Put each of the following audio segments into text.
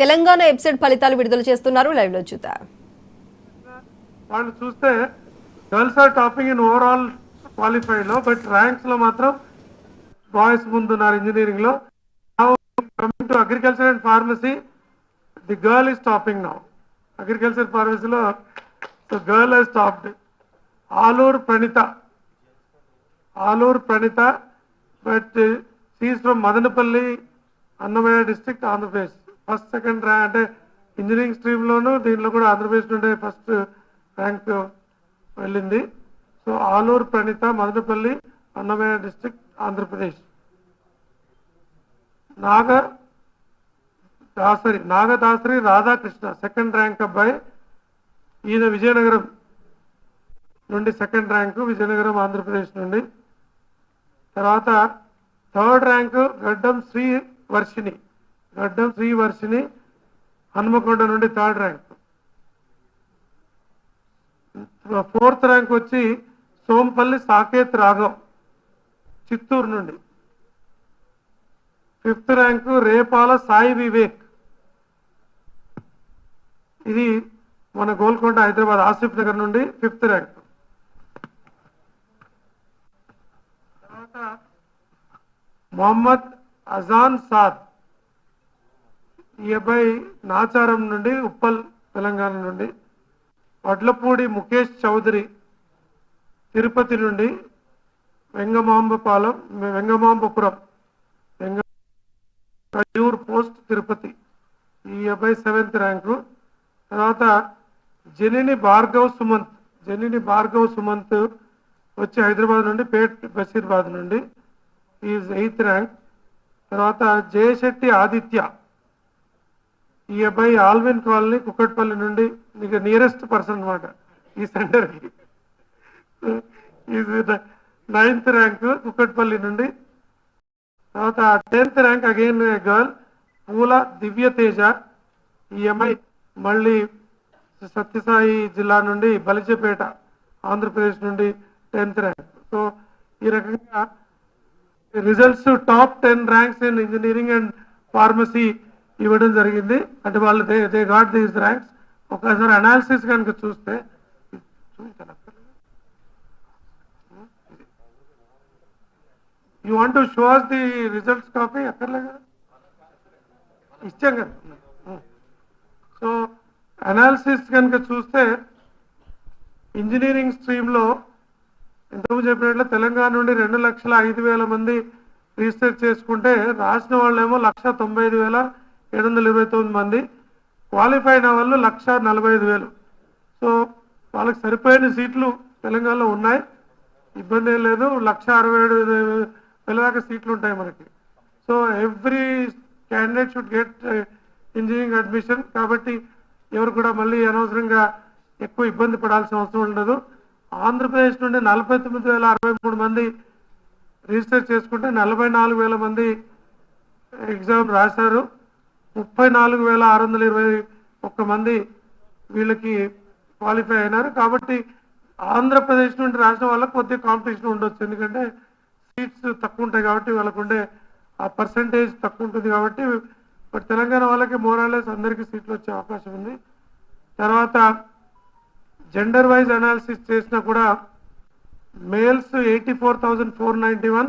Telangana episode ఫలితాలు విడుదల చేస్తున్నారు. లైవ్ లో చూద్దాం. వాళ్ళు చూస్తే girls are topping in overall qualified లో, బట్ ర్యాంక్స్ లో మాత్రం బాయ్స్ ముందున్నారు ఇంజనీరింగ్ లో. Coming to agriculture and pharmacy, the girl is topping now. Agriculture ఫార్మసీలో girl has topped. Aluru Pranitha, but she is from Madanapalle, Annamayya district, Andhra Pradesh. First second rank అంటే engineering స్ట్రీమ్లోను దీంట్లో కూడా ఆంధ్రప్రదేశ్ నుండే ఫస్ట్ ర్యాంక్ వెళ్ళింది. So Aluru Pranitha, Madanapalle, Annamayya district, Andhra Pradesh. Nagadasari Radhakrishna second rank అబ్బాయి. ఈయన విజయనగరం నుండి సెకండ్ ర్యాంకు, విజయనగరం ఆంధ్రప్రదేశ్ నుండి. తర్వాత థర్డ్ ర్యాంకు గడ్డం శ్రీ వర్షిని హనుమకొండ నుండి థర్డ్ ర్యాంక్. ఫోర్త్ ర్యాంక్ వచ్చి సోంపల్లి సాకేత్ రాఘవ్ చిత్తూరు నుండి. ఫిఫ్త్ ర్యాంకు రేపాల సాయి వివేక్, ఇది మన గోల్కొండ హైదరాబాద్ ఆసిఫ్ నగర్ నుండి ఫిఫ్త్ ర్యాంక్. తర్వాత మొహమ్మద్ అజాన్ సాద్, ఈ అబ్బాయి నాచారం నుండి, ఉప్పల్ తెలంగాణ నుండి. వడ్లపూడి ముఖేష్ చౌదరి తిరుపతి నుండి, వెంగమాంబపురం కయ్యూర్ పోస్ట్ తిరుపతి, ఈ అబ్బాయి సెవెంత్ ర్యాంకు. తర్వాత జనిని భార్గవ్ సుమంత్ వచ్చి హైదరాబాద్ నుండి, పేట్ బషీర్బాద్ నుండి, ఈజ్ ఎయిత్ ర్యాంక్. తర్వాత జయశెట్టి ఆదిత్య, ఈ అబ్బాయి ఆల్విన్ కాలనీ కుక్కట్పల్లి నుండి, ఇక నియరెస్ట్ పర్సన్ అనమాట ఈ సెంటర్కి. ఈజ్ నైన్త్ ర్యాంక్ కుక్కట్పల్లి నుండి. తర్వాత 10th ర్యాంక్ అగైన్ గర్ల్ పూల దివ్య తేజ, ఈ అమ్మాయి మళ్ళీ సత్యసాయి జిల్లా నుండి, బలిజపేట ఆంధ్రప్రదేశ్ నుండి 10th ర్యాంక్. సో ఈ రకంగా results top 10 ranks in engineering and pharmacy ఇవ్వడం జరిగింది. అంటే వాళ్ళు దే గాట్ దీస్ ర్యాంక్స్. ఒకసారి అనాలిసిస్ కనుక చూస్తే, you want to show us the results copy? అక్కర్లేదా, ఇచ్చాం కదా. సో అనాలిసిస్ కనుక చూస్తే ఇంజనీరింగ్ స్ట్రీమ్లో ఇంతకు చెప్పినట్లు తెలంగాణ నుండి 2,05,000 మంది రిజిస్టర్ చేసుకుంటే, రాసిన వాళ్ళేమో 195,729 మంది, క్వాలిఫై అయిన వాళ్ళు 1,45,000. సో వాళ్ళకి సరిపోయిన సీట్లు తెలంగాణలో ఉన్నాయి, ఇబ్బంది ఏం లేదు. 1,67,000 దాకా సీట్లు ఉంటాయి మనకి. So every candidate should get engineering admission. కాబట్టి ఎవరు కూడా మళ్ళీ అనవసరంగా ఎక్కువ ఇబ్బంది పడాల్సిన అవసరం ఉండదు. ఆంధ్రప్రదేశ్ నుండి 49,063 మంది రిజిస్టర్ చేసుకుంటే 44,000 మంది ఎగ్జామ్ రాశారు. 34,621 మంది వీళ్ళకి క్వాలిఫై అయినారు. కాబట్టి ఆంధ్రప్రదేశ్ నుండి రాసిన వాళ్ళకి కొద్దిగా కాంపిటీషన్ ఉండొచ్చు, ఎందుకంటే సీట్స్ తక్కువ ఉంటాయి కాబట్టి, వాళ్ళకు ఉండే ఆ పర్సంటేజ్ తక్కువ ఉంటుంది కాబట్టి. బట్ తెలంగాణ వాళ్ళకి మోరాలెస్ అందరికీ సీట్లు వచ్చే అవకాశం ఉంది. తర్వాత జెండర్ వైజ్ అనాలిసిస్ చేసినా కూడా మేల్స్ 84,491,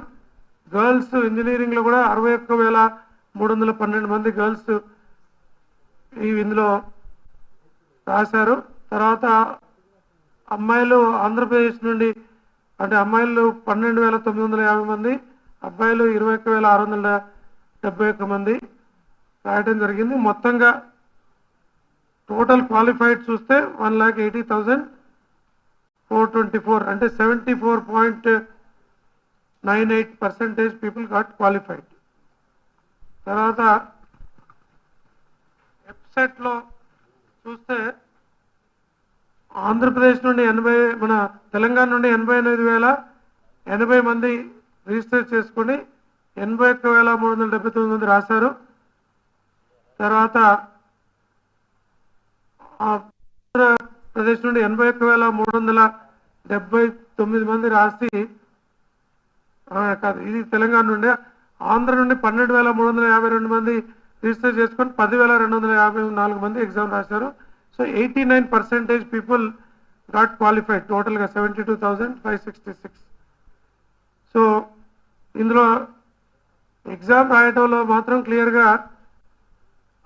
గర్ల్స్ ఇంజనీరింగ్లో కూడా 61,312 మంది గర్ల్స్ ఇందులో రాశారు. తర్వాత అమ్మాయిలు ఆంధ్రప్రదేశ్ నుండి, అంటే అమ్మాయిలు 12,950 మంది, అబ్బాయిలు 21,671 మంది రాయడం జరిగింది. మొత్తంగా టోటల్ క్వాలిఫైడ్ చూస్తే 1,80,424, అంటే 74.98% పీపుల్ గాట్ క్వాలిఫైడ్. తర్వాత వెబ్సైట్లో చూస్తే ఆంధ్రప్రదేశ్ నుండి మన తెలంగాణ నుండి 88,080 మంది రిజిస్టర్ చేసుకుని 81,379 మంది రాశారు. తర్వాత ఆంధ్రప్రదేశ్ నుండి 81,379 మంది రాసి, కాదు ఇది తెలంగాణ నుండి. ఆంధ్ర నుండి 12,352 మంది రిజిస్టర్ చేసుకొని 10,254 మంది ఎగ్జామ్ రాశారు. సో 89% పీపుల్ గాట్ క్వాలిఫైడ్ టోటల్గా 72,566. సో ఇందులో ఎగ్జామ్ రాయటంలో మాత్రం క్లియర్గా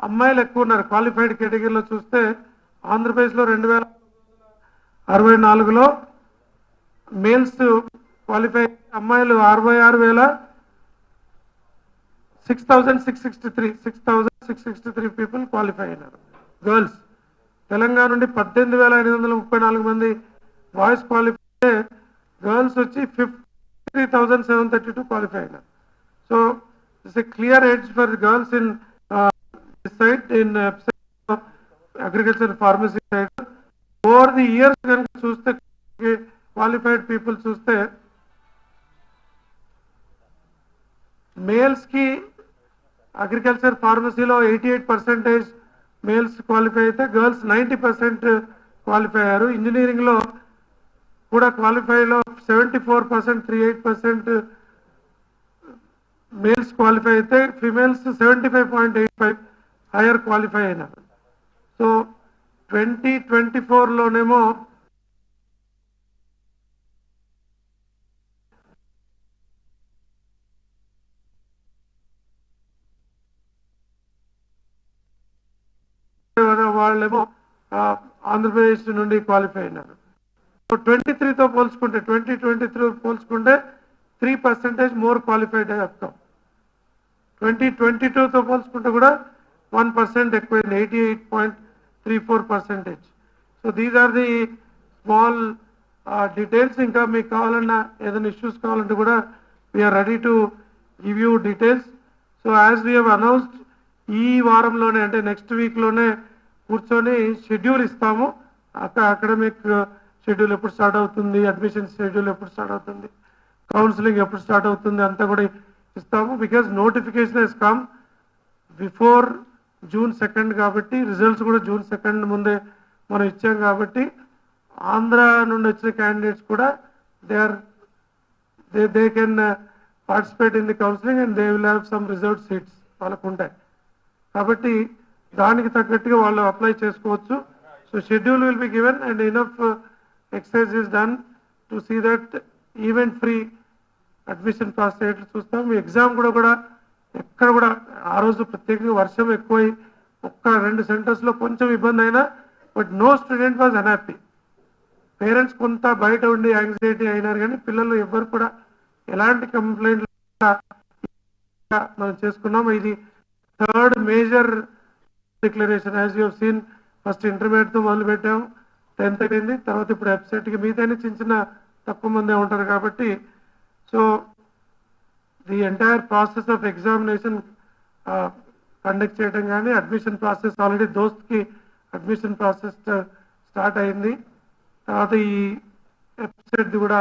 అమ్మాయిలు ఎక్కువ ఉన్నారు. క్వాలిఫైడ్ కేటగిరీలో చూస్తే ఆంధ్రప్రదేశ్లో 2,064లో మేల్స్ క్వాలిఫై, అమ్మాయిలు 6,663 పీపుల్ క్వాలిఫై అయినారు గర్ల్స్. తెలంగాణ నుండి 18,834 మంది బాయ్స్ క్వాలిఫై, గర్ల్స్ వచ్చి 53,732 క్వాలిఫై అయినారు. So it's a clear edge for girls in side in agriculture pharmacy side. Over the years కనుక చూస్తే క్వాలిఫైడ్ పీపుల్ చూస్తే మేల్స్ కి అగ్రికల్చర్ ఫార్మసీలో 88% మేల్స్ క్వాలిఫై అయితే గర్ల్స్ 90% క్వాలిఫై అయ్యారు. ఇంజనీరింగ్ లో కూడా క్వాలిఫైలో 74%, 38% మేల్స్ క్వాలిఫై అయితే ఫిమేల్స్ 75.85 హైయర్ క్వాలిఫై అయినారు. సో 2024లోనేమో వాళ్ళేమో ఆంధ్రప్రదేశ్ నుండి క్వాలిఫై అయినారు. 23తో పోల్చుకుంటే 2023 పోల్చుకుంటే 3% మోర్ క్వాలిఫైడ్ అవుతాం. 2022తో పోల్చుకుంటే కూడా 1% ఎక్కువైంది, 88.34%. So these are the small details. ఇంకా మీకు కావాలన్నా ఏదైనా ఇష్యూస్ కావాలంటే కూడా we are ready to give you details. So as we have announced, ఈ వారంలోనే అంటే నెక్స్ట్ వీక్లోనే కూర్చొని షెడ్యూల్ ఇస్తాము. అకాడమిక్ షెడ్యూల్ ఎప్పుడు స్టార్ట్ అవుతుంది, అడ్మిషన్ షెడ్యూల్ ఎప్పుడు స్టార్ట్ అవుతుంది, కౌన్సిలింగ్ ఎప్పుడు స్టార్ట్ అవుతుంది అంతా కూడా ఇస్తాము. Because notification has come before June 2 కాబట్టి రిజల్ట్స్ కూడా June 2 ముందే మనం ఇచ్చాం కాబట్టి ఆంధ్ర నుండి వచ్చిన క్యాండిడేట్స్ కూడా they can participate in the counselling and they will have some reserved seats వాళ్ళకు ఉంటాయి. కాబట్టి దానికి తగ్గట్టుగా వాళ్ళు అప్లై చేసుకోవచ్చు. So schedule will be given and enough exercise is done to see that event free admission process అయ్యేట్లు చూస్తాం. మీ ఎగ్జామ్ కూడా ఎక్కడ కూడా ఆ రోజు ప్రత్యేకంగా వర్షం ఎక్కువై 1-2 సెంటర్స్లో కొంచెం ఇబ్బంది అయినా but no student was unhappy. Parents కొంత బయట ఉండి యాంగ్జైటీ అయినారు కానీ పిల్లలు ఎవ్వరు కూడా ఎలాంటి కంప్లైంట్ మనం చేసుకున్నాం. ఇది 3rd major declaration. As you seen, first ఇంటర్మీడియట్తో మొదలు పెట్టాము, 10th అయింది, తర్వాత ఇప్పుడు వెబ్సైట్కి మీదైనా చిన్న తక్కువ మందే ఉంటారు కాబట్టి. So the entire process of examination conduct చేయడం కానీ అడ్మిషన్ ప్రాసెస్ ఆల్రెడీ దోస్త్కి అడ్మిషన్ ప్రాసెస్ స్టార్ట్ అయింది. తర్వాత ఈ వెబ్సైట్ కూడా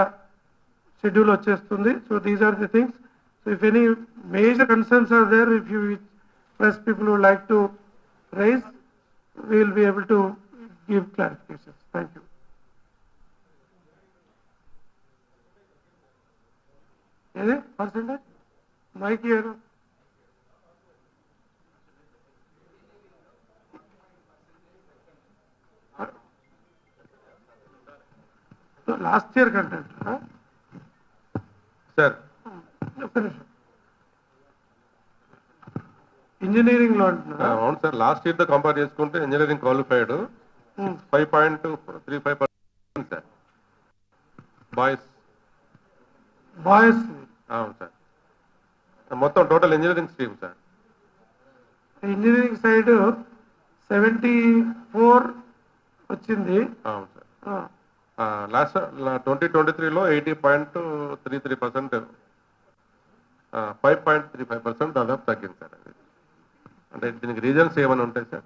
షెడ్యూల్ వచ్చేస్తుంది. So these are the things. So if any major concerns are there, if you press people would like to raise, we will be able to give clarifications. Thank you. Any percentage? Mike here. So last year content, huh? Sir. Engineering లో అంటున్నారా? అవును sir, last year తో compare చేసుకుంటే engineering qualified 5.35% sir boys. అవును sir, మొత్తం total engineering stream sir. Engineering side 74 వచ్చింది. అవును sir. Last 2023లో 80.33%, 5.35% దాదాపు తగ్గింది సార్. అది అంటే దీనికి రీజన్స్ ఏమైనా ఉంటాయి సార్?